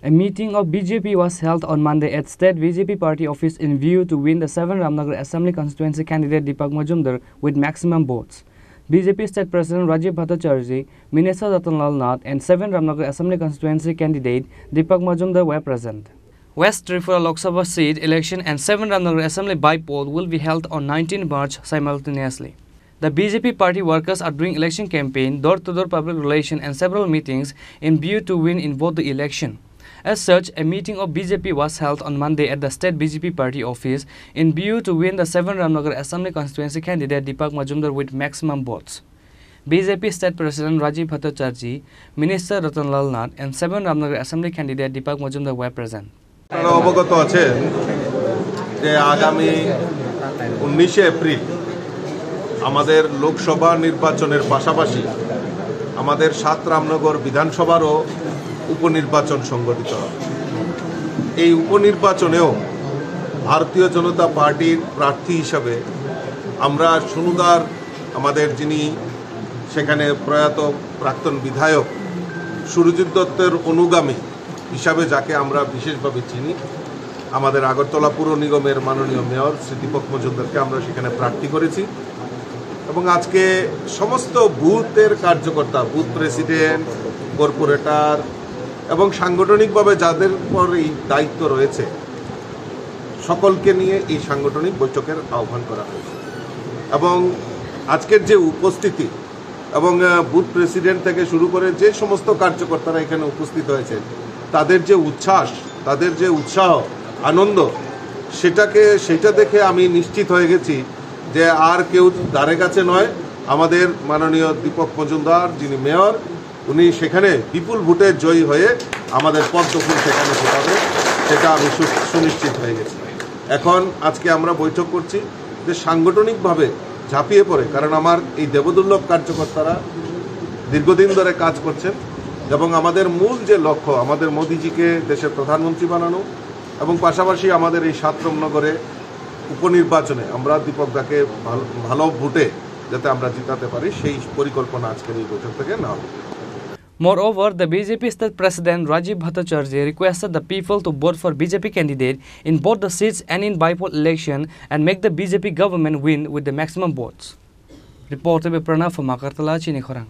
A meeting of BJP was held on Monday at State BJP Party office in view to win the 7 Ramnagar Assembly constituency candidate Deepak Majumdar with maximum votes. BJP State President Rajiv Bhattacharjee, Minister Ratanlal Nath and 7 Ramnagar Assembly constituency candidate Deepak Majumdar were present. West Tripura Lok Sabha seat election and 7 Ramnagar Assembly by-poll will be held on 19 March simultaneously. The BJP party workers are doing election campaign, door-to-door public relation and several meetings in view to win in both the election. As such, a meeting of BJP was held on Monday at the State BJP Party office in view to win the 7 Ramnagar Assembly constituency candidate Deepak Majumdar with maximum votes. BJP State President Rajiv Bhattacharjee, Minister Ratanlal Nath and 7 Ramnagar Assembly candidate Deepak Majumdar were present. অবগত আছেন যে আগামী 19 April আমাদের লোকসভা নির্বাচনের পাশাপাশি আমাদের 7 রামনগর বিধানসভারও উপনির্বাচন সংগঠিত হবে। এই উপনির্বাচনেও ভারতীয় জনতা পার্টির প্রার্থী হিসাবে আমরা সুনুদার আমাদের যিনি সেখানে প্রয়াত প্রাক্তন বিধায়ক সুরজিৎ দত্তের অনুগামী হিসাবে যাকে আমরা বিশেষভাবে চিনি, আমাদের আগরতলা পুর নিগমের মাননীয় মেয়র শ্রী দীপক মজুমদারকে আমরা সেখানে প্রার্থী করেছি এবং আজকে সমস্ত বুথের কার্যকর্তা, বুথ প্রেসিডেন্ট, কর্পোরেটর এবং সাংগঠনিকভাবে যাদের পর এই দায়িত্ব রয়েছে সকলকে নিয়ে এই সাংগঠনিক বৈঠকের আহ্বান করা হয়েছে এবং আজকের যে উপস্থিতি এবং বুথ প্রেসিডেন্ট থেকে শুরু করে যে সমস্ত কার্যকর্তারা এখানে উপস্থিত হয়েছে তাদের যে উচ্ছ্বাস, তাদের যে উৎসাহ, আনন্দ, সেটা দেখে আমি নিশ্চিত হয়ে গেছি যে আর কেউ ধারে কাছে নয়, আমাদের মাননীয় দীপক মজুমদার যিনি মেয়র উনি সেখানে বিপুল ভোটে জয়ী হয়ে আমাদের পদ্মফুল সেখানে ফোটাবে, সেটা আমি সুনিশ্চিত হয়ে গেছি। এখন আজকে আমরা বৈঠক করছি যে সাংগঠনিকভাবে ঝাঁপিয়ে পড়ে, কারণ আমার এই দেবদুর্লভ কার্যকর্তারা দীর্ঘদিন ধরে কাজ করছেন এবং আমাদের মূল যে লক্ষ্য আমাদের মোদিজিকে দেশের প্রধানমন্ত্রী বানানো এবং পাশাপাশি আমাদের এই 7 রামনগরে উপনির্বাচনে আমরা দীপকদাকে ভালো ভোটে যাতে আমরা জিতাতে পারি সেই পরিকল্পনা আজকের এই বৈঠক থেকে নেওয়া হবে। Moreover, the BJP State President Rajiv Bhattacharjee requested the people to vote for BJP candidate in both the seats and in by-poll election and make the BJP government win with the maximum votes. Reported by Pranav from Agartala, Chinikhorang.